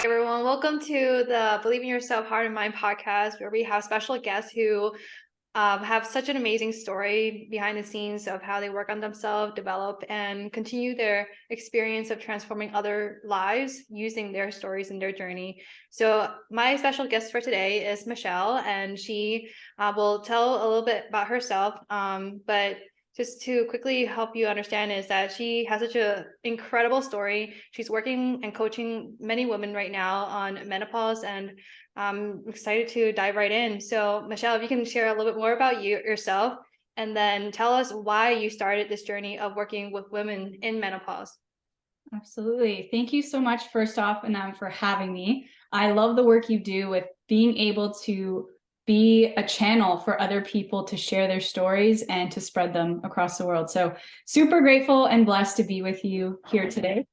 Everyone, welcome to the Believe in Yourself, Heart and Mind podcast, where we have special guests who have such an amazing story behind the scenes of how they work on themselves, develop, and continue their experience of transforming other lives using their stories and their journey. So my special guest for today is Michelle, and she will tell a little bit about herself, but just to quickly help you understand is that she has such an incredible story. She's working and coaching many women right now on menopause, and I'm excited to dive right in. So Michelle, if you can share a little bit more about yourself, and then tell us why you started this journey of working with women in menopause. Absolutely. Thank you so much, first off, and for having me. I love the work you do with being able to be a channel for other people to share their stories and to spread them across the world. So super grateful and blessed to be with you here today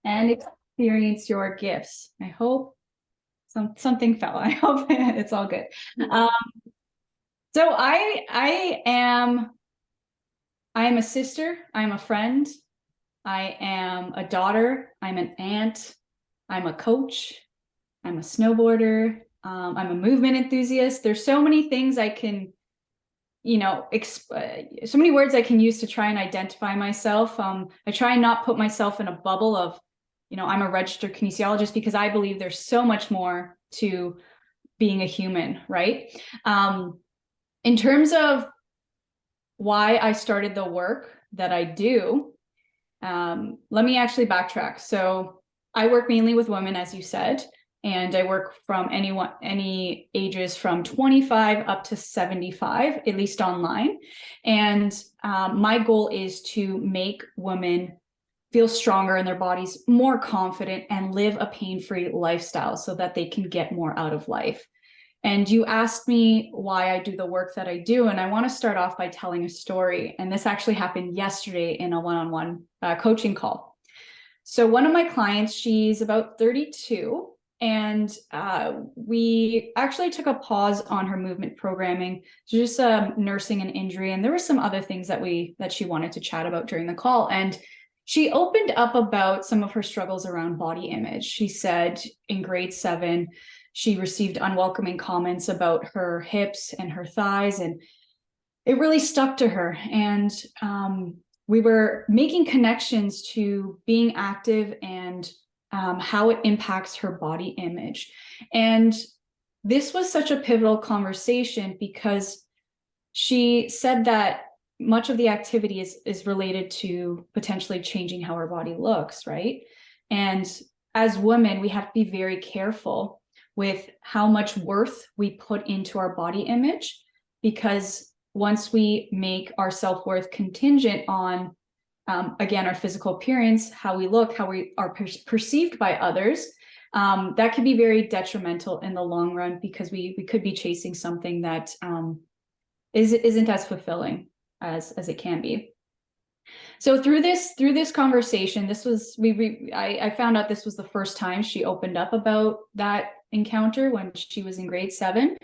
and experience your gifts. I hope something fell. I hope it's all good. So I am a sister. I'm a friend. I am a daughter, I'm an aunt, I'm a coach, I'm a snowboarder, I'm a movement enthusiast. There's so many things I can, so many words I can use to try and identify myself. I try and not put myself in a bubble of, I'm a registered kinesiologist, because I believe there's so much more to being a human, right? In terms of why I started the work that I do, let me actually backtrack. So I work mainly with women, as you said, and I work from any ages from 25 up to 75, at least online. And my goal is to make women feel stronger in their bodies, more confident, and live a pain-free lifestyle so that they can get more out of life. And you asked me why I do the work that I do. And I want to start off by telling a story. And this actually happened yesterday in a one-on-one coaching call. So one of my clients, she's about 32. And we actually took a pause on her movement programming, so just nursing an injury. And there were some other things that she wanted to chat about during the call. And she opened up about some of her struggles around body image. She said in grade 7, she received unwelcoming comments about her hips and her thighs, and it really stuck to her. And we were making connections to being active and how it impacts her body image. And this was such a pivotal conversation because she said that much of the activity is related to potentially changing how our body looks, right? And as women, we have to be very careful with how much worth we put into our body image, because once we make our self-worth contingent on, again, our physical appearance, how we look, how we are perceived by others, that could be very detrimental in the long run, because we could be chasing something that isn't as fulfilling as it can be. So through this conversation, I found out this was the first time she opened up about that encounter when she was in grade 7.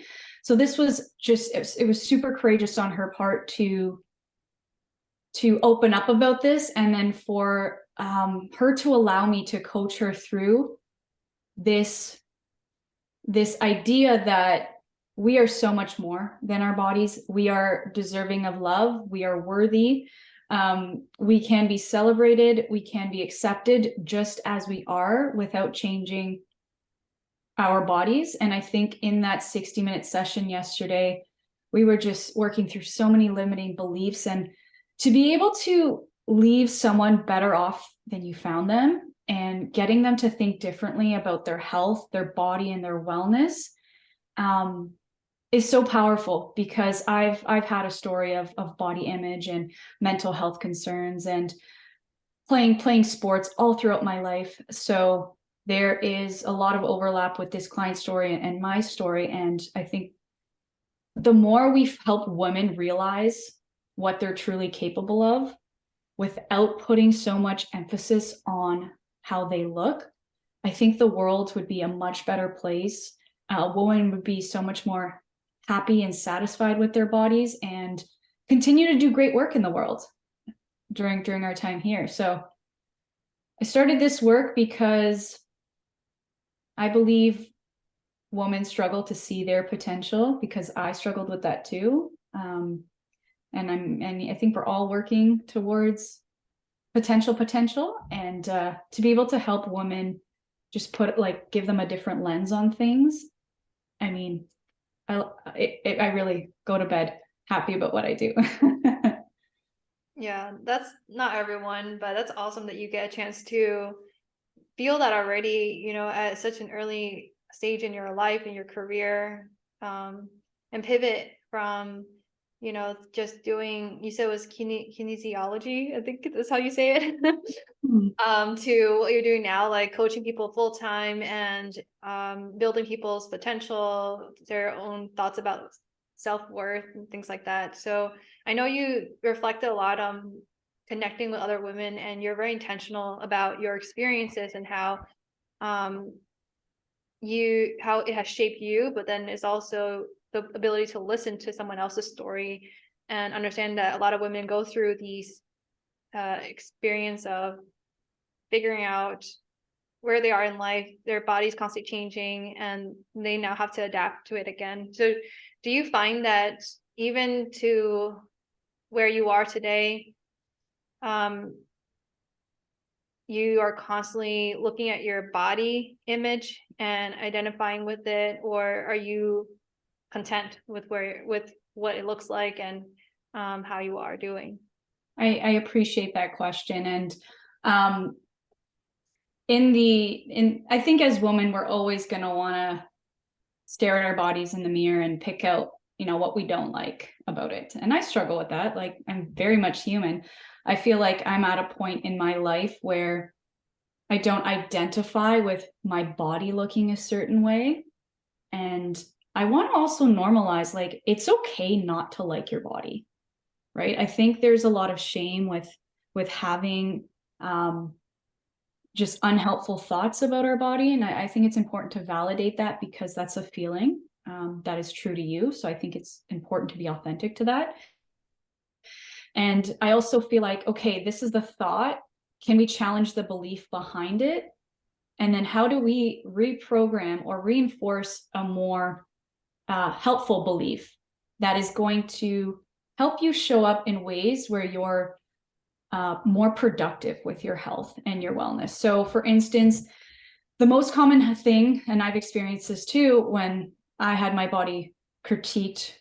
So this was it was super courageous on her part to open up about this, and then for her to allow me to coach her through this idea that we are so much more than our bodies. We are deserving of love. We are worthy. We can be celebrated. We can be accepted just as we are without changing our bodies. And I think in that 60-minute session yesterday, we were just working through so many limiting beliefs, and to be able to leave someone better off than you found them and getting them to think differently about their health, their body, and their wellness is so powerful, because I've had a story of body image and mental health concerns and playing sports all throughout my life. So there is a lot of overlap with this client story and my story. And I think the more we help women realize what they're truly capable of without putting so much emphasis on how they look, I think the world would be a much better place. Women would be so much more happy and satisfied with their bodies and continue to do great work in the world during our time here. So I started this work because I believe women struggle to see their potential because I struggled with that too. And I think we're all working towards potential, and to be able to help women just give them a different lens on things. I mean, I really go to bed happy about what I do. Yeah, that's not everyone, but that's awesome that you get a chance to feel that already, at such an early stage in your life and your career, and pivot from, just doing, you said it was kinesiology, I think that's how you say it, to what you're doing now, like coaching people full time and building people's potential, their own thoughts about self-worth and things like that. So I know you reflected a lot on connecting with other women, and you're very intentional about your experiences and how um how it has shaped you, but then it's also the ability to listen to someone else's story and understand that a lot of women go through these experience of figuring out where they are in life, their body's constantly changing, and they now have to adapt to it again. So do you find that even to where you are today, you are constantly looking at your body image and identifying with it, or are you content with what it looks like and how you are doing? I appreciate that question. And I think as women, we're always going to want to stare at our bodies in the mirror and pick out, what we don't like about it. And I struggle with that. Like, I'm very much human. I feel like I'm at a point in my life where I don't identify with my body looking a certain way. And I want to also normalize, like, it's okay not to like your body, right? I think there's a lot of shame with having just unhelpful thoughts about our body. And I think it's important to validate that, because that's a feeling that is true to you. So I think it's important to be authentic to that. And I also feel like, okay, this is the thought. Can we challenge the belief behind it? And then how do we reprogram or reinforce a more helpful belief that is going to help you show up in ways where you're more productive with your health and your wellness? So for instance, the most common thing, and I've experienced this too, when I had my body critiqued,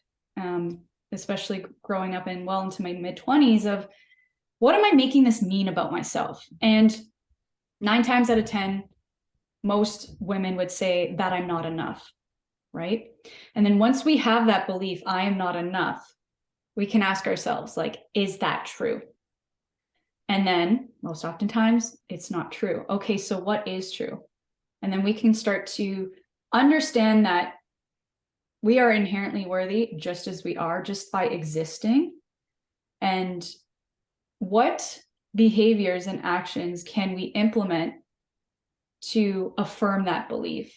especially growing up into my mid-20s, of what am I making this mean about myself? And 9 times out of 10, most women would say that I'm not enough, right? And then once we have that belief, I am not enough, we can ask ourselves, like, is that true? And then most oftentimes it's not true. Okay, so what is true? And then we can start to understand that we are inherently worthy just as we are, just by existing. And what behaviors and actions can we implement to affirm that belief?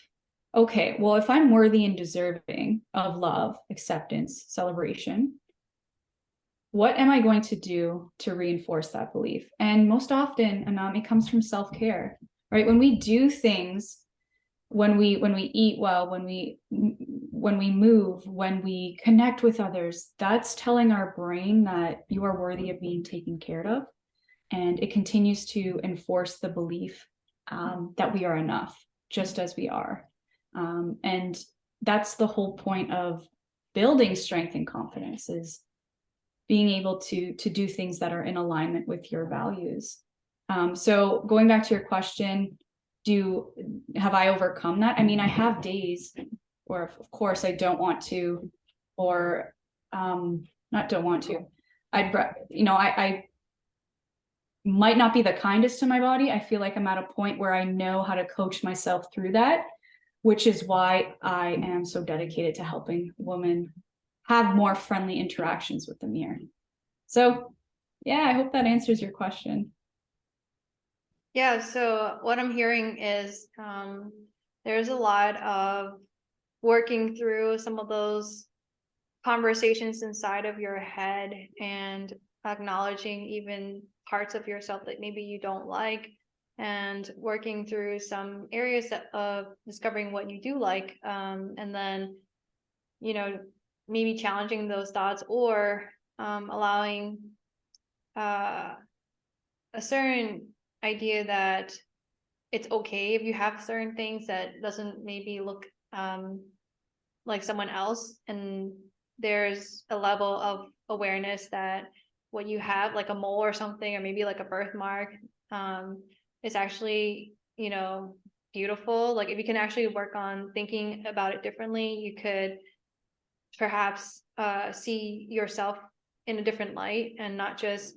Okay, well, if I'm worthy and deserving of love, acceptance, celebration, what am I going to do to reinforce that belief? And most often, Anami, comes from self-care, right? When we do things, when we eat well, when we move, when we connect with others, that's telling our brain that you are worthy of being taken care of. And it continues to enforce the belief that we are enough, just as we are. And that's the whole point of building strength and confidence, is being able to do things that are in alignment with your values. So going back to your question, have I overcome that? I mean, I have days where, of course, I don't want to, or not don't want to. I might not be the kindest to my body. I feel like I'm at a point where I know how to coach myself through that, which is why I am so dedicated to helping women have more friendly interactions with the mirror. So yeah, I hope that answers your question. Yeah, so what I'm hearing is there's a lot of working through some of those conversations inside of your head and acknowledging even parts of yourself that maybe you don't like, and working through some areas of discovering what you do like, and then, you know, maybe challenging those thoughts, or allowing a certain idea that it's okay if you have certain things that doesn't maybe look like someone else, and there's a level of awareness that what you have, like a mole or something, or maybe like a birthmark, is actually, you know, beautiful. Like if you can actually work on thinking about it differently, you could perhaps see yourself in a different light, and not just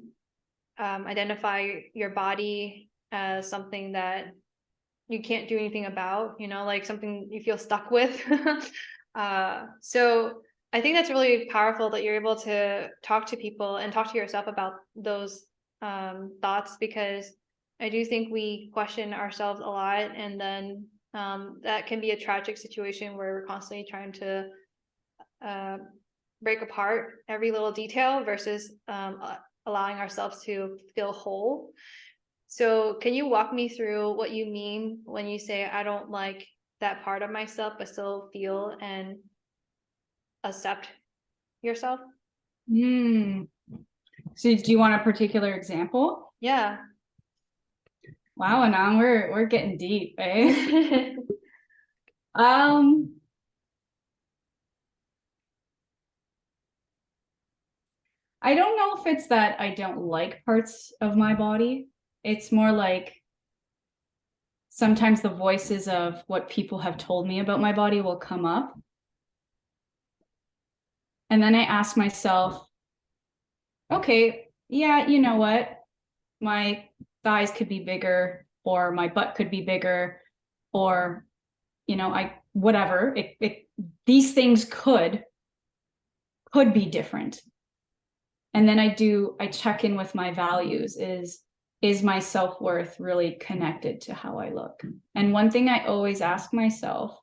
identify your body as something that you can't do anything about, you know, like something you feel stuck with. So I think that's really powerful that you're able to talk to people and talk to yourself about those thoughts, because I do think we question ourselves a lot, and then that can be a tragic situation where we're constantly trying to uh, break apart every little detail versus allowing ourselves to feel whole. So can you walk me through what you mean when you say, I don't like that part of myself, but still feel and accept yourself? Hmm. So do you want a particular example? Yeah. Wow, and now we're getting deep, eh? Um, I don't know if it's that I don't like parts of my body. It's more like sometimes the voices of what people have told me about my body will come up. And then I ask myself, okay, yeah, you know what? My thighs could be bigger, or my butt could be bigger, or, you know, whatever. These things could be different. And then I check in with my values. Is my self-worth really connected to how I look? And one thing I always ask myself,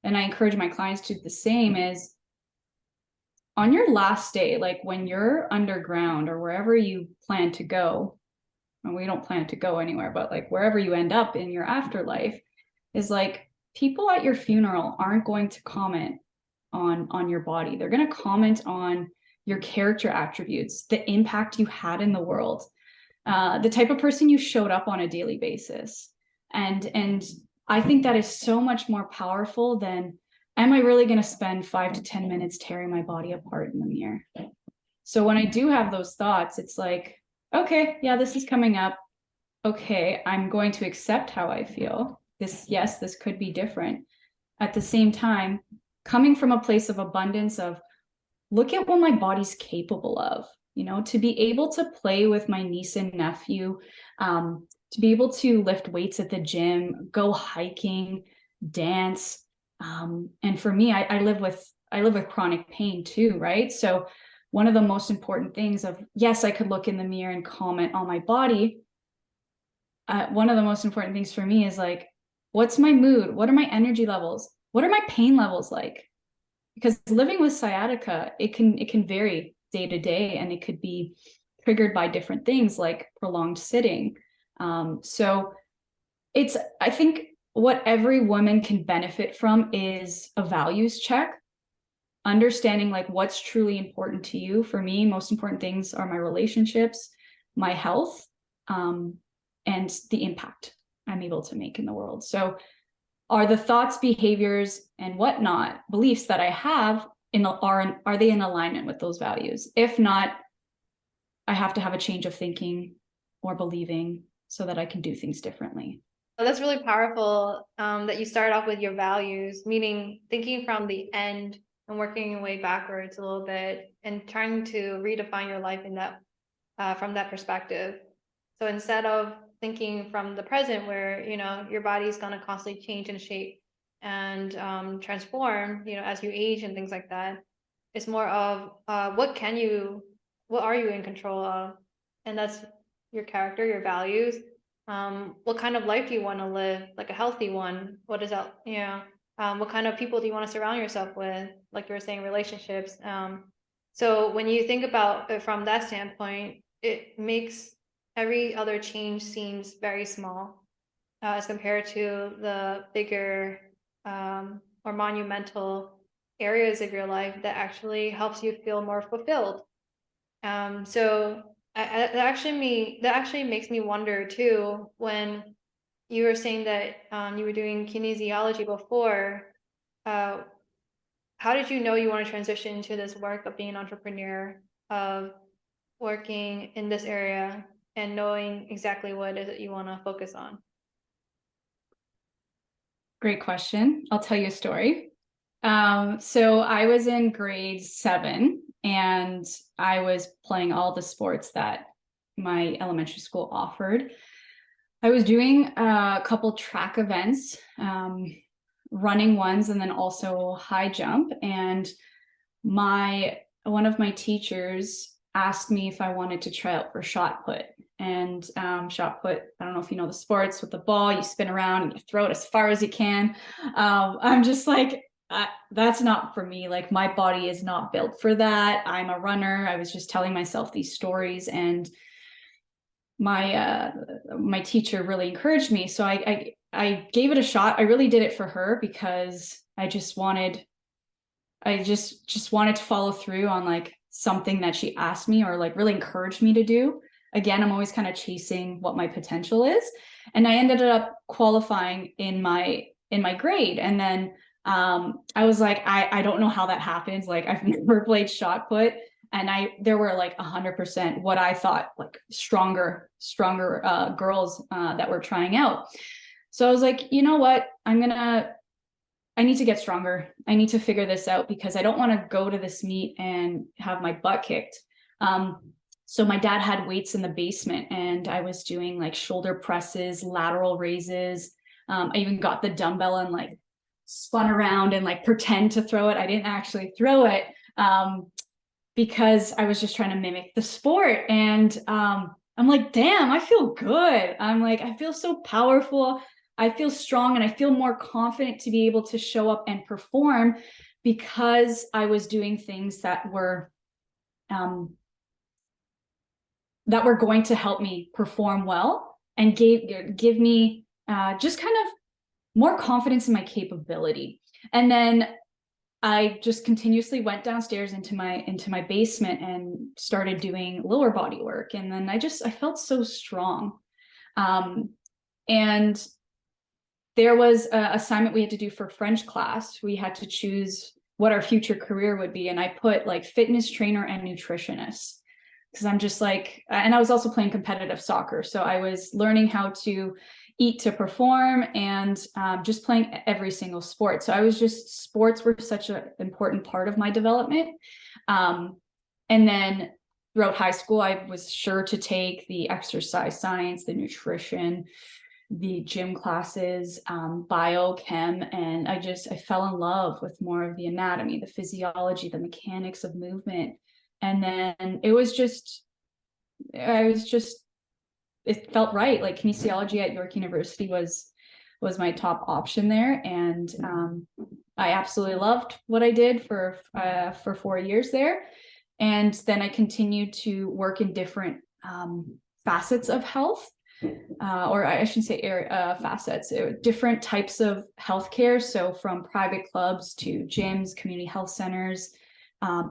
and I encourage my clients to do the same, is on your last day, like when you're underground or wherever you plan to go, and we don't plan to go anywhere, but like wherever you end up in your afterlife, is like people at your funeral aren't going to comment on your body. They're going to comment on your character attributes, the impact you had in the world, the type of person you showed up on a daily basis. And I think that is so much more powerful than, am I really going to spend 5 to 10 minutes tearing my body apart in the mirror? So when I do have those thoughts, it's like, okay, yeah, this is coming up. Okay, I'm going to accept how I feel. Yes, this could be different. At the same time, coming from a place of abundance of, look at what my body's capable of, you know, to be able to play with my niece and nephew, to be able to lift weights at the gym, go hiking, dance. And for me, I live with chronic pain too, right? So one of the most important things of, yes, I could look in the mirror and comment on my body. One of the most important things for me is like, what's my mood? What are my energy levels? What are my pain levels like? Because living with sciatica, it can vary day to day, and it could be triggered by different things like prolonged sitting. So I think what every woman can benefit from is a values check, understanding like what's truly important to you. For me, most important things are my relationships, my health, and the impact I'm able to make in the world. So are the thoughts, behaviors, and whatnot, beliefs that I have are they in alignment with those values? If not, I have to have a change of thinking or believing so that I can do things differently. Well, that's really powerful, that you start off with your values, meaning thinking from the end and working your way backwards a little bit and trying to redefine your life in that from that perspective. So instead of thinking from the present, where, you know, your body's going to constantly change and shape and transform, you know, as you age and things like that, it's more of what are you in control of? And that's your character, your values. What kind of life do you want to live? Like a healthy one? What is that? You know, what kind of people do you want to surround yourself with? Like you were saying, relationships. So when you think about it from that standpoint, it makes every other change seems very small. as compared to the bigger or monumental areas of your life that actually helps you feel more fulfilled. So that actually makes me wonder too, when you were saying that you were doing kinesiology before. Uh, how did you know you want to transition to this work of being an entrepreneur, of working in this area and knowing exactly what it is that you want to focus on? Great question. I'll tell you a story. So I was in grade 7 and I was playing all the sports that my elementary school offered. I was doing a couple track events, running ones, and then also high jump. And one of my teachers asked me if I wanted to try out for shot put. And shot put, I don't know if you know the sports, with the ball, you spin around and you throw it as far as you can. I'm just like, that's not for me. Like, my body is not built for that. I'm a runner. I was just telling myself these stories, and my teacher really encouraged me. So I gave it a shot. I really did it for her because I just wanted to follow through on like something that she asked me, or like really encouraged me to do. Again, I'm always kind of chasing what my potential is. And I ended up qualifying in my grade. And then I was like, I don't know how that happens. Like, I've never played shot put. And there were like 100% what I thought like stronger girls that were trying out. So I was like, you know what? I need to get stronger. I need to figure this out because I don't want to go to this meet and have my butt kicked. So my dad had weights in the basement, and I was doing like shoulder presses, lateral raises. I even got the dumbbell and like spun around and like pretend to throw it. I didn't actually throw it because I was just trying to mimic the sport. And I'm like, damn, I feel good. I'm like, I feel so powerful. I feel strong, and I feel more confident to be able to show up and perform because I was doing things that were going to help me perform well and give me just kind of more confidence in my capability. And then I just continuously went downstairs into my basement and started doing lower body work. And then I felt so strong. And there was an assignment we had to do for French class. We had to choose what our future career would be. And I put like fitness trainer and nutritionist, because I'm just like, and I was also playing competitive soccer. So I was learning how to eat to perform, and just playing every single sport. So sports were such an important part of my development. And then throughout high school, I was sure to take the exercise science, the nutrition, the gym classes, biochem, and I fell in love with more of the anatomy, the physiology, the mechanics of movement. And then it felt right. Like, kinesiology at York University was my top option there. And I absolutely loved what I did for 4 years there. And then I continued to work in different facets of health, or I shouldn't say facets, different types of healthcare. So from private clubs to gyms, community health centers,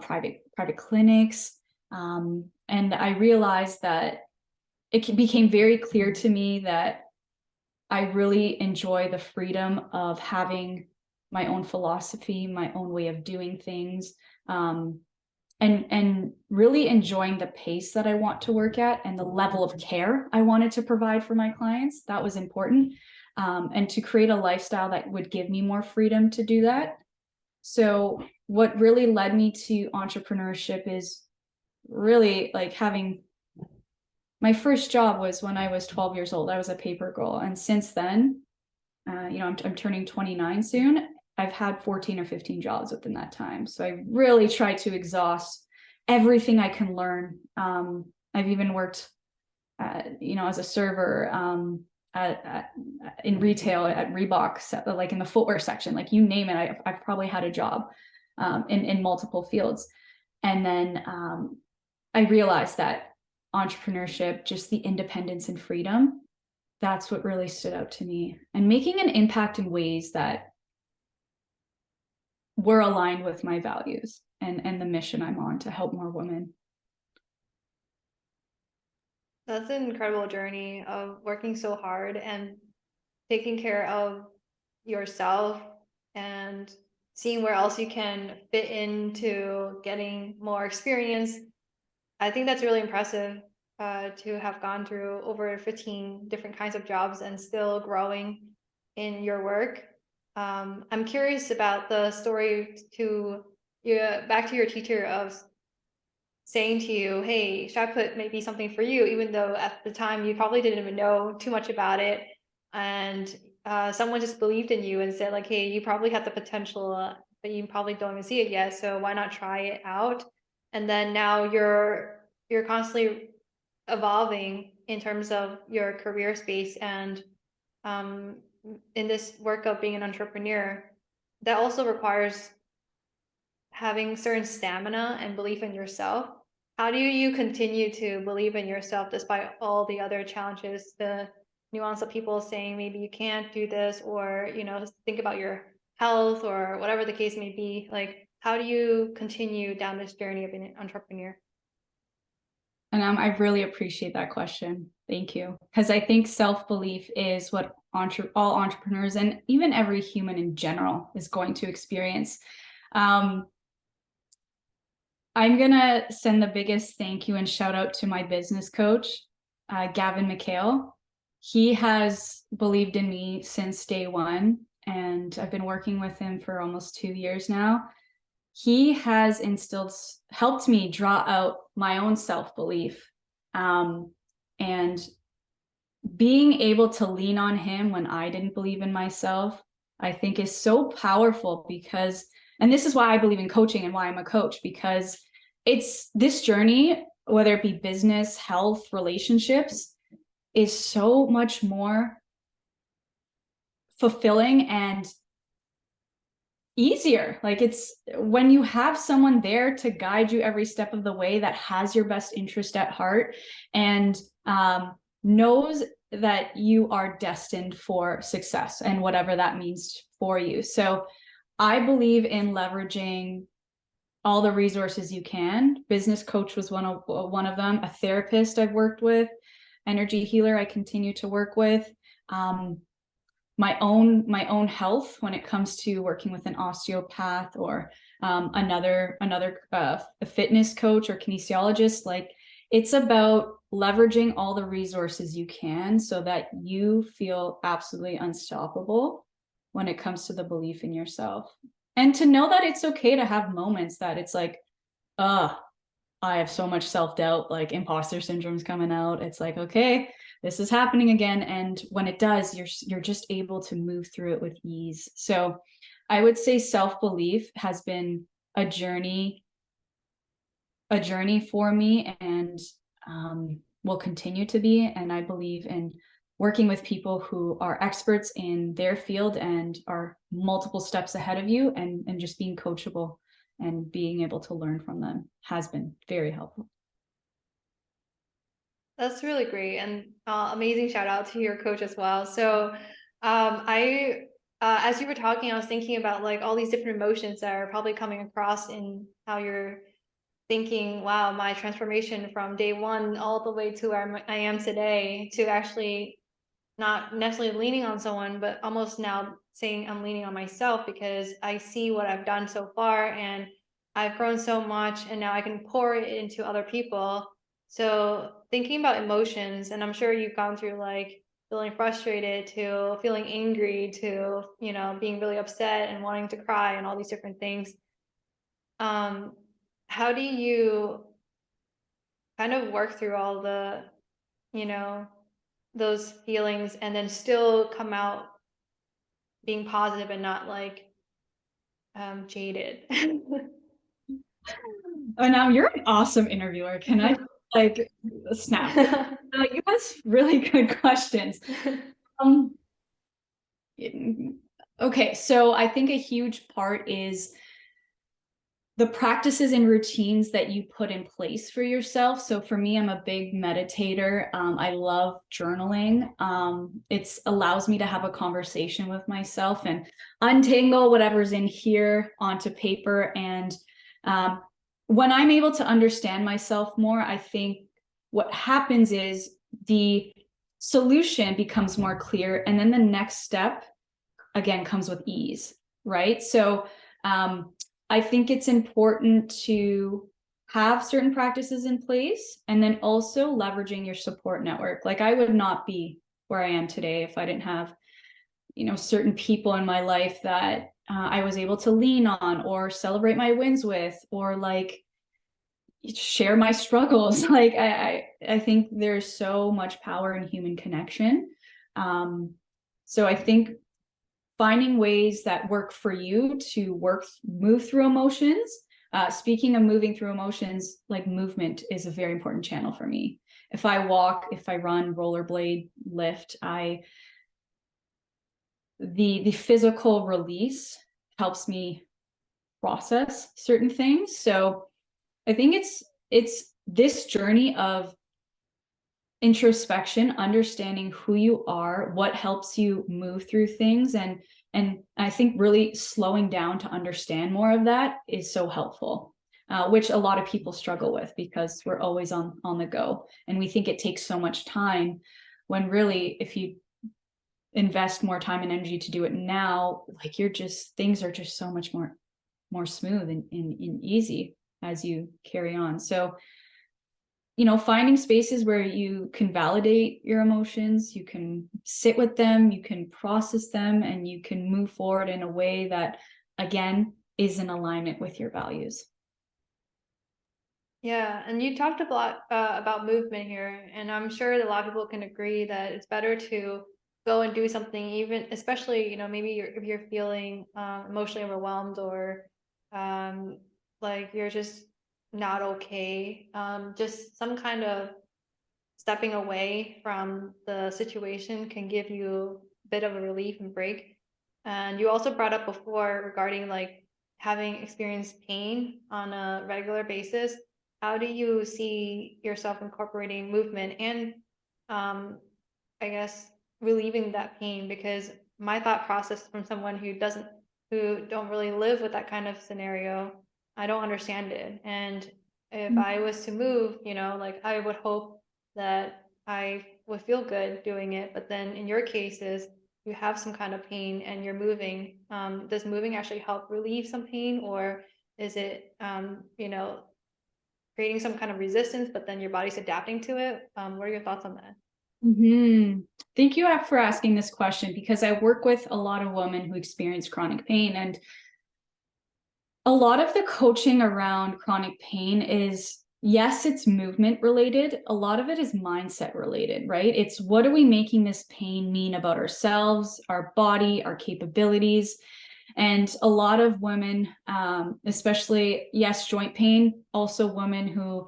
private clinics. And I realized that it became very clear to me that I really enjoy the freedom of having my own philosophy, my own way of doing things, and really enjoying the pace that I want to work at and the level of care I wanted to provide for my clients. That was important. And to create a lifestyle that would give me more freedom to do that. So what really led me to entrepreneurship is really like having my first job was when I was 12 years old. I was a paper girl. And since then, I'm turning 29 soon. I've had 14 or 15 jobs within that time. So I really try to exhaust everything I can learn. I've even worked, as a server in retail at Reebok, like in the footwear section, like you name it. I've probably had a job in multiple fields. And then I realized that entrepreneurship, just the independence and freedom, That's what really stood out to me, and making an impact in ways that were aligned with my values and the mission I'm on to help more women. That's an incredible journey of working so hard and taking care of yourself and seeing where else you can fit into getting more experience. I think that's really impressive to have gone through over 15 different kinds of jobs and still growing in your work. I'm curious about the story to you, back to your teacher of saying to you, hey, shot put may be something for you, even though at the time you probably didn't even know too much about it. And someone just believed in you and said, like, hey, you probably have the potential, but you probably don't even see it yet. So why not try it out? And then now you're constantly evolving in terms of your career space and um, in this work of being an entrepreneur. That also requires having certain stamina and belief in yourself. How do you continue to believe in yourself despite all the other challenges, the nuance of people saying maybe you can't do this, or think about your health or whatever the case may be? Like, how do you continue down this journey of being an entrepreneur? And I really appreciate that question. Thank you. Because I think self-belief is what all entrepreneurs and even every human in general is going to experience. I'm going to send the biggest thank you and shout out to my business coach, Gavin McHale. He has believed in me since day one, and I've been working with him for almost 2 years now. He has helped me draw out my own self-belief. And being able to lean on him when I didn't believe in myself, I think is so powerful because, and this is why I believe in coaching and why I'm a coach, because it's this journey, whether it be business, health, relationships, is so much more fulfilling and easier. Like, it's when you have someone there to guide you every step of the way that has your best interest at heart and knows that you are destined for success and whatever that means for you. So I believe in leveraging all the resources you can. Business coach was one of them. A therapist I've worked with, energy healer I continue to work with. My own health when it comes to working with an osteopath or another a fitness coach or kinesiologist. Like, it's about leveraging all the resources you can so that you feel absolutely unstoppable when it comes to the belief in yourself, and to know that it's okay to have moments that it's like, I have so much self-doubt, like imposter syndrome's coming out. It's like, okay, this is happening again. And when it does, you're just able to move through it with ease. So I would say self-belief has been a journey for me, and will continue to be. And I believe in working with people who are experts in their field and are multiple steps ahead of you, and just being coachable and being able to learn from them has been very helpful. That's really great, and amazing shout out to your coach as well. So, I, as you were talking, I was thinking about like all these different emotions that are probably coming across in how you're thinking, wow, my transformation from day one all the way to where I am today, to actually not necessarily leaning on someone, but almost now saying I'm leaning on myself because I see what I've done so far and I've grown so much and now I can pour it into other people. So thinking about emotions, and I'm sure you've gone through like feeling frustrated to feeling angry to, being really upset and wanting to cry and all these different things. Um, how do you kind of work through all the, you know, those feelings and then still come out being positive and not like jaded? Oh, now you're an awesome interviewer. Can I like snap? You ask really good questions. Um, okay, so I think a huge part is the practices and routines that you put in place for yourself. So for me, I'm a big meditator. I love journaling. It allows me to have a conversation with myself and untangle whatever's in here onto paper. And when I'm able to understand myself more, I think what happens is the solution becomes more clear. And then the next step, again, comes with ease, right? So I think it's important to have certain practices in place and then also leveraging your support network. Like I would not be where I am today if I didn't have, certain people in my life that I was able to lean on or celebrate my wins with, or like share my struggles. Like I think there's so much power in human connection. So I think finding ways that work for you to move through emotions. Speaking of moving through emotions, like movement is a very important channel for me. If I walk, if I run, rollerblade, lift, the physical release helps me process certain things. So I think it's this journey of introspection, understanding who you are, what helps you move through things, and I think really slowing down to understand more of that is so helpful, which a lot of people struggle with because we're always on the go, and we think it takes so much time, when really, if you invest more time and energy to do it now, like things are just so much more smooth and easy as you carry on. So finding spaces where you can validate your emotions, you can sit with them, you can process them, and you can move forward in a way that, again, is in alignment with your values. Yeah, and you talked a lot about movement here, and I'm sure that a lot of people can agree that it's better to go and do something, even especially maybe if you're feeling emotionally overwhelmed, or like you're just not okay. Just some kind of stepping away from the situation can give you a bit of a relief and break. And you also brought up before regarding like having experienced pain on a regular basis. How do you see yourself incorporating movement and I guess relieving that pain? Because my thought process from someone who don't really live with that kind of scenario, I don't understand it. And if I was to move, like I would hope that I would feel good doing it. But then in your cases, you have some kind of pain and you're moving. Does moving actually help relieve some pain, or is it, creating some kind of resistance, but then your body's adapting to it? What are your thoughts on that? Thank you for asking this question, because I work with a lot of women who experience chronic pain, and a lot of the coaching around chronic pain is, yes, it's movement related. A lot of it is mindset related, right? It's what are we making this pain mean about ourselves, our body, our capabilities? And a lot of women, especially, yes, joint pain, also women who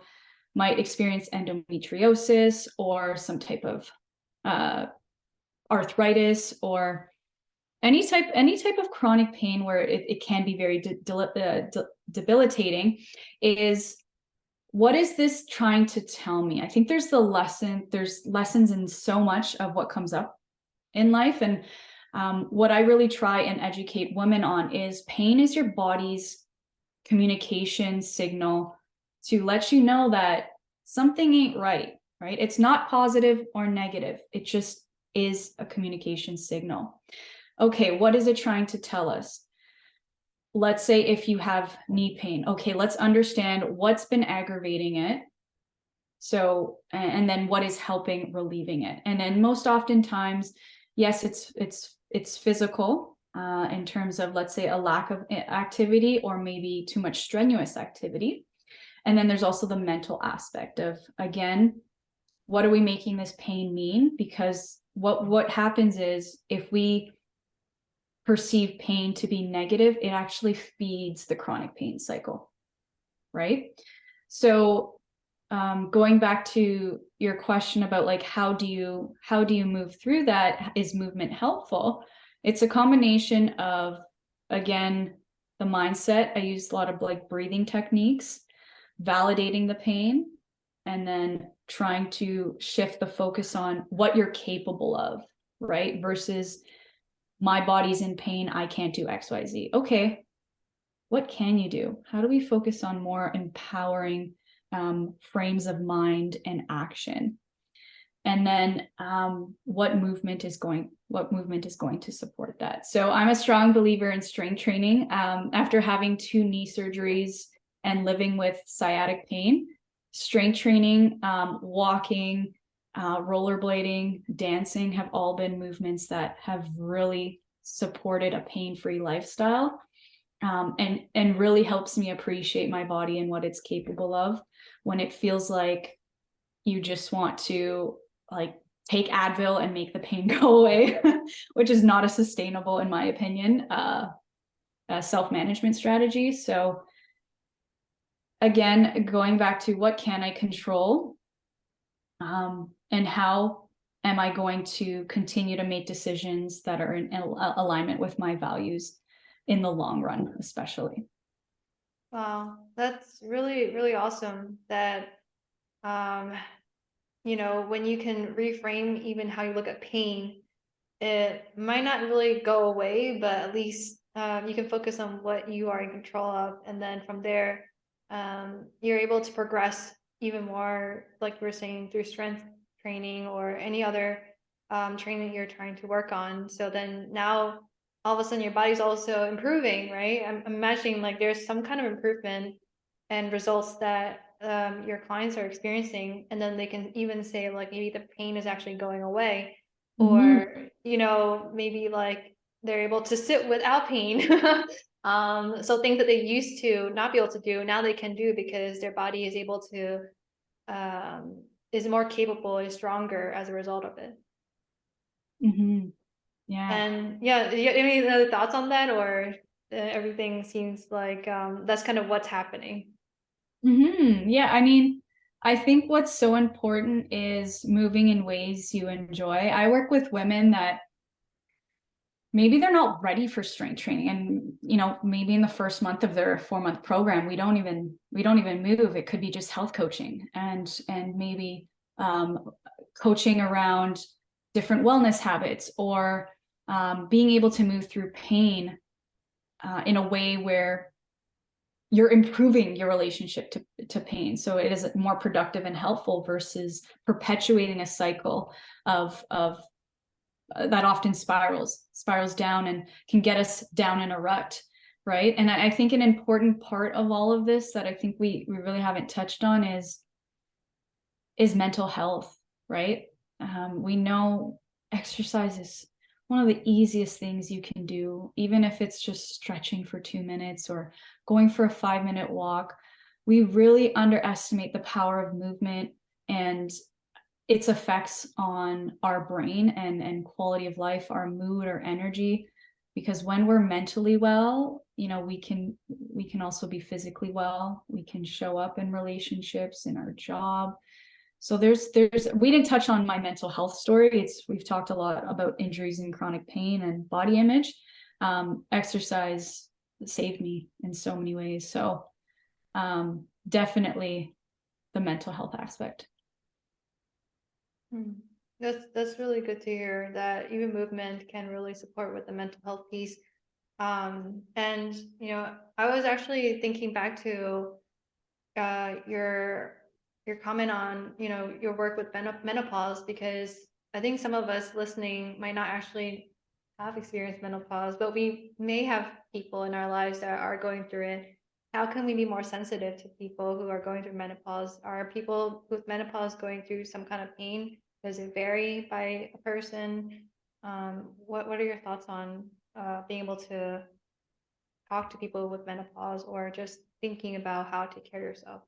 might experience endometriosis or some type of arthritis, or any type of chronic pain where it can be very debilitating, is what is this trying to tell me? I think there's lessons in so much of what comes up in life. And what I really try and educate women on is pain is your body's communication signal to let you know that something ain't right. It's not positive or negative. It just is a communication signal. Okay, what is it trying to tell us? Let's say if you have knee pain, okay, let's understand what's been aggravating it. So, and then what is helping relieving it. And then most oftentimes, yes, it's physical in terms of, let's say, a lack of activity or maybe too much strenuous activity. And then there's also the mental aspect of, again, what are we making this pain mean? Because what happens is, if we perceive pain to be negative, it actually feeds the chronic pain cycle, right? So going back to your question about like how do you move through that, is movement helpful? It's a combination of, again, the mindset. I used a lot of like breathing techniques, validating the pain, and then trying to shift the focus on what you're capable of, right? Versus my body's in pain, I can't do XYZ. Okay, what can you do? How do we focus on more empowering frames of mind and action? And then what movement is going to support that? So I'm a strong believer in strength training. After having 2 knee surgeries and living with sciatic pain, strength training, walking, rollerblading, dancing have all been movements that have really supported a pain-free lifestyle, and really helps me appreciate my body and what it's capable of when it feels like you just want to like take Advil and make the pain go away, which is not a sustainable, in my opinion, self-management strategy. So again, going back to what can I control, and how am I going to continue to make decisions that are in alignment with my values in the long run, especially. Wow, that's really, really awesome that, um, when you can reframe even how you look at pain, it might not really go away, but at least you can focus on what you are in control of. And then from there, you're able to progress even more, like we were saying, through strength training or any other training you're trying to work on. So then now all of a sudden your body's also improving, right? I'm imagining like there's some kind of improvement and results that your clients are experiencing, and then they can even say like maybe the pain is actually going away, Mm-hmm. or maybe like they're able to sit without pain. So things that they used to not be able to do, now they can do because their body is able to is more capable, is stronger as a result of it. Mm-hmm. Yeah. And yeah, do you have any other thoughts on that, or everything seems like that's kind of what's happening? Mm-hmm. Yeah. I mean, I think what's so important is moving in ways you enjoy. I work with women that maybe they're not ready for strength training, and maybe in the first month of their 4-month program we don't even move. It could be just health coaching and maybe coaching around different wellness habits, or being able to move through pain in a way where you're improving your relationship to pain, so it is more productive and helpful versus perpetuating a cycle of that often spirals down and can get us down in a rut, right? And I think an important part of all of this that I think we really haven't touched on is mental health, right? We know exercise is one of the easiest things you can do, even if it's just stretching for 2 minutes or going for a 5-minute walk. We really underestimate the power of movement and its effects on our brain and quality of life, our mood, our energy. Because when we're mentally well, we can also be physically well. We can show up in relationships, in our job. So there's we didn't touch on my mental health story. We've talked a lot about injuries and chronic pain and body image. Exercise saved me in so many ways. So definitely the mental health aspect. Hmm. That's really good to hear that even movement can really support with the mental health piece. And I was actually thinking back to your comment on your work with menopause, because I think some of us listening might not actually have experienced menopause, but we may have people in our lives that are going through it. How can we be more sensitive to people who are going through menopause? Are people with menopause going through some kind of pain? Does it vary by a person? What are your thoughts on being able to talk to people with menopause, or just thinking about how to take care of yourself?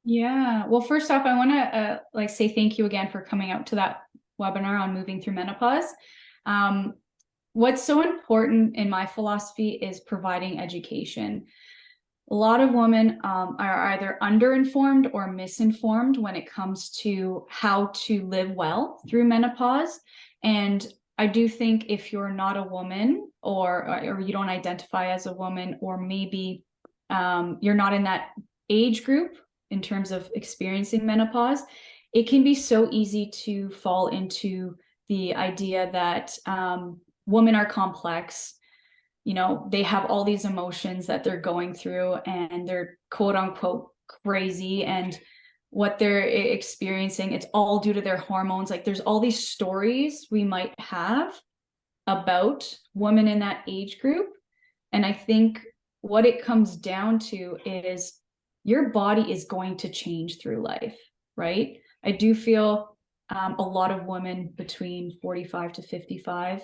Yeah. Well, first off, I want to say thank you again for coming out to that webinar on moving through menopause. What's so important in my philosophy is providing education. A lot of women are either underinformed or misinformed when it comes to how to live well through menopause. And I do think if you're not a woman, or you don't identify as a woman, or maybe you're not in that age group in terms of experiencing menopause, it can be so easy to fall into the idea that women are complex. You know, they have all these emotions that they're going through, and they're quote unquote crazy, and what they're experiencing, it's all due to their hormones. Like, there's all these stories we might have about women in that age group. And I think what it comes down to is your body is going to change through life, right? I do feel a lot of women between 45 to 55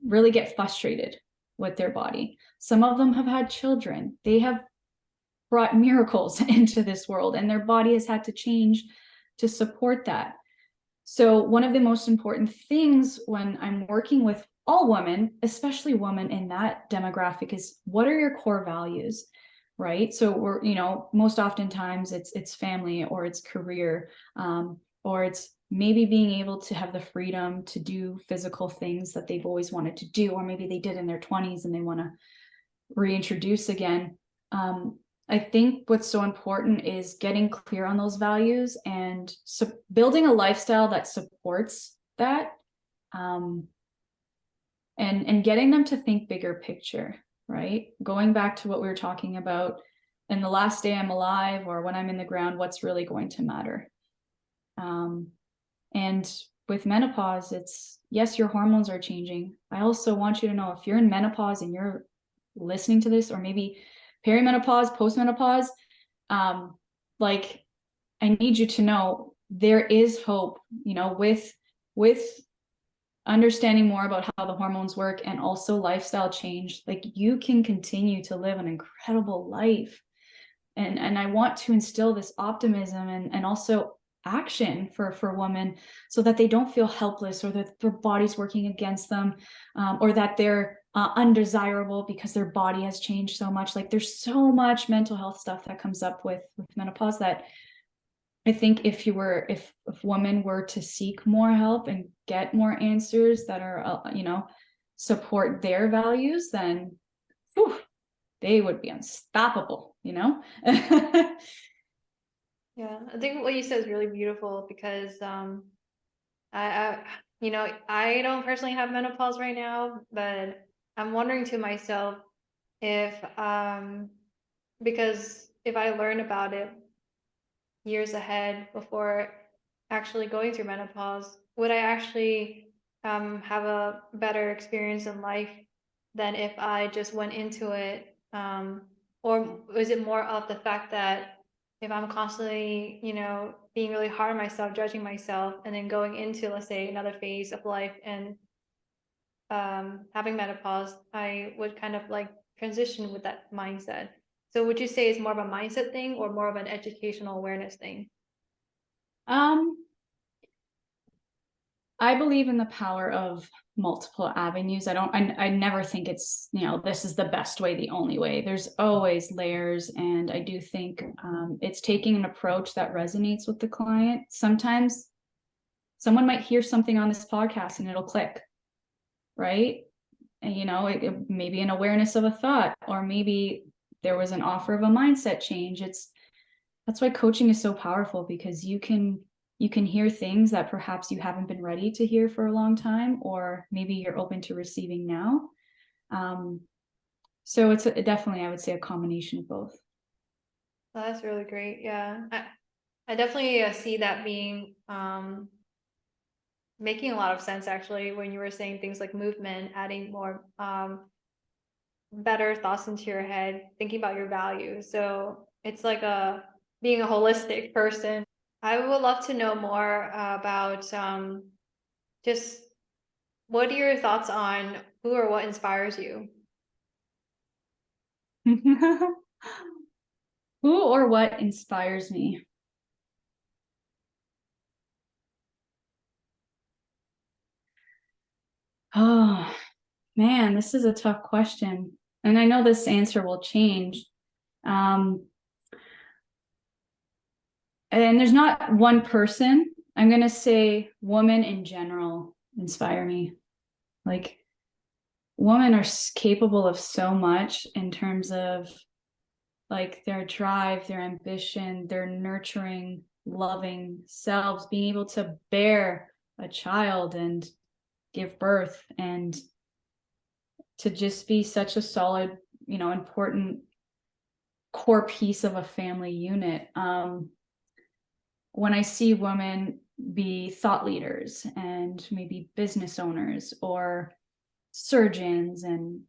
really get frustrated with their body. Some of them have had children. They have brought miracles into this world, and their body has had to change to support that. So one of the most important things when I'm working with all women, especially women in that demographic, is what are your core values, right? So we're, you know, most oftentimes it's family, or it's career, or it's maybe being able to have the freedom to do physical things that they've always wanted to do, or maybe they did in their 20s and they want to reintroduce again. I think what's so important is getting clear on those values, and building a lifestyle that supports that, and getting them to think bigger picture, right? Going back to what we were talking about, in the last day I'm alive, or when I'm in the ground, what's really going to matter? And with menopause, it's, yes, your hormones are changing. I also want you to know, if you're in menopause and you're listening to this, or maybe perimenopause, postmenopause, like, I need you to know there is hope, you know, with understanding more about how the hormones work, and also lifestyle change. Like, you can continue to live an incredible life. And I want to instill this optimism, and also action for women, so that they don't feel helpless, or that their body's working against them, or that they're undesirable because their body has changed so much. Like, there's so much mental health stuff that comes up with menopause, that I think if women were to seek more help and get more answers that are, you know, support their values, then whew, they would be unstoppable, you know? Yeah, I think what you said is really beautiful, because I you know, I don't personally have menopause right now, but I'm wondering to myself if because if I learn about it years ahead before actually going through menopause, would I actually have a better experience in life than if I just went into it? Or is it more of the fact that if I'm constantly, you know, being really hard on myself, judging myself, and then going into, let's say, another phase of life and having menopause, I would kind of like transition with that mindset. So would you say it's more of a mindset thing, or more of an educational awareness thing? um I believe in the power of multiple avenues. I never think it's, you know, this is the best way, the only way. There's always layers. And I do think it's taking an approach that resonates with the client. Sometimes someone might hear something on this podcast and it'll click, right? And, you know, it may be an awareness of a thought, or maybe there was an offer of a mindset change. That's why coaching is so powerful, because you can hear things that perhaps you haven't been ready to hear for a long time, or maybe you're open to receiving now. So it's definitely, I would say, a combination of both. Oh, that's really great. Yeah, I definitely see that being making a lot of sense, actually, when you were saying things like movement, adding more better thoughts into your head, thinking about your values. So it's like a being a holistic person. I would love to know more about just what are your thoughts on who or what inspires you? Who or what inspires me? Oh, man, this is a tough question. And I know this answer will change. And there's not one person. I'm going to say woman in general. inspire me. Like, women are capable of so much in terms of like their drive, their ambition, their nurturing, loving selves, being able to bear a child and give birth, and to just be such a solid, important core piece of a family unit. When I see women be thought leaders and maybe business owners or surgeons, and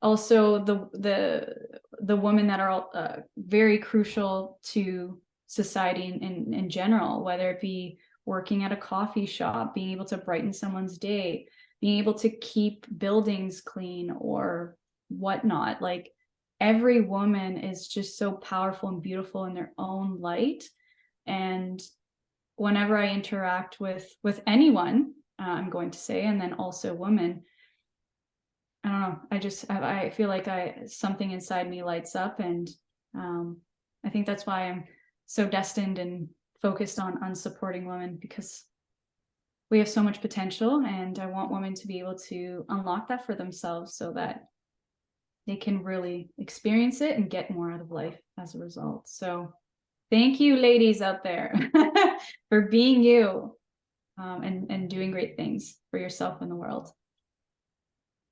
also the women that are very crucial to society in general, whether it be working at a coffee shop, being able to brighten someone's day, being able to keep buildings clean or whatnot. Like, every woman is just so powerful and beautiful in their own light. And whenever I interact with anyone, I'm going to say, and then also women, I don't know, I feel like something inside me lights up. And I think that's why I'm so destined and focused on supporting women, because we have so much potential, and I want women to be able to unlock that for themselves so that they can really experience it and get more out of life as a result. So thank you, ladies out there, for being you, and doing great things for yourself and the world.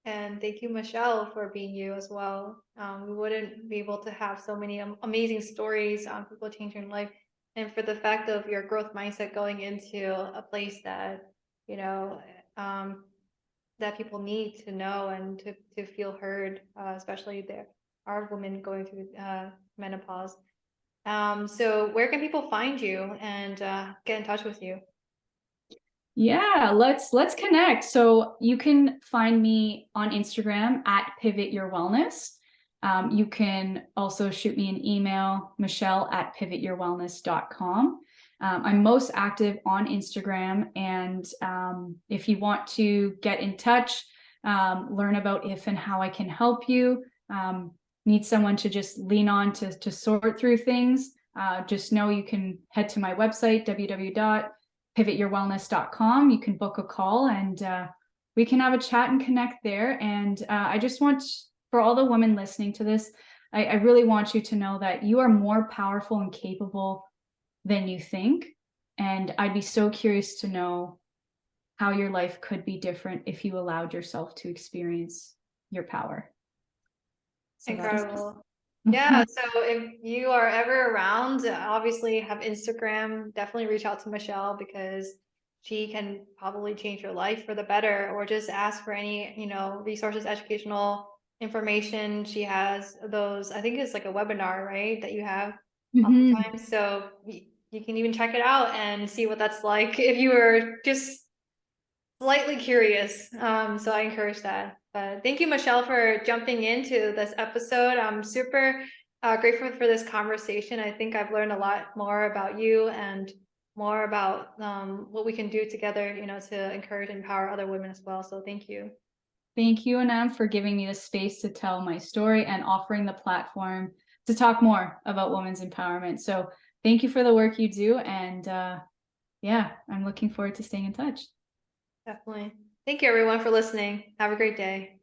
And thank you, Michelle, for being you as well. We wouldn't be able to have so many amazing stories on people changing life, and for the fact of your growth mindset going into a place that, you know, that people need to know and to feel heard, especially there are women going through menopause. So where can people find you and get in touch with you? Yeah, let's connect. So you can find me on Instagram at Pivot Your Wellness. You can also shoot me an email, michelle@pivotyourwellness.com. I'm most active on Instagram, and if you want to get in touch, learn about if and how I can help you, need someone to just lean on to sort through things, just know you can head to my website, www.pivotyourwellness.com. You can book a call, and we can have a chat and connect there. And I just want, for all the women listening to this, I really want you to know that you are more powerful and capable than you think. And I'd be so curious to know how your life could be different if you allowed yourself to experience your power. So Incredible. Yeah, so if you are ever around, obviously have Instagram, definitely reach out to Michelle, because she can probably change your life for the better, or just ask for any, resources, educational information. She has those, I think it's like a webinar, right, that you have oftentimes. So you can even check it out and see what that's like if you were just slightly curious. So I encourage that. But thank you, Michelle, for jumping into this episode. I'm super grateful for this conversation. I think I've learned a lot more about you and more about what we can do together, to encourage and empower other women as well. So thank you. Thank you, Anam, for giving me the space to tell my story and offering the platform to talk more about women's empowerment. So thank you for the work you do. And yeah, I'm looking forward to staying in touch. Definitely. Thank you, everyone, for listening. Have a great day.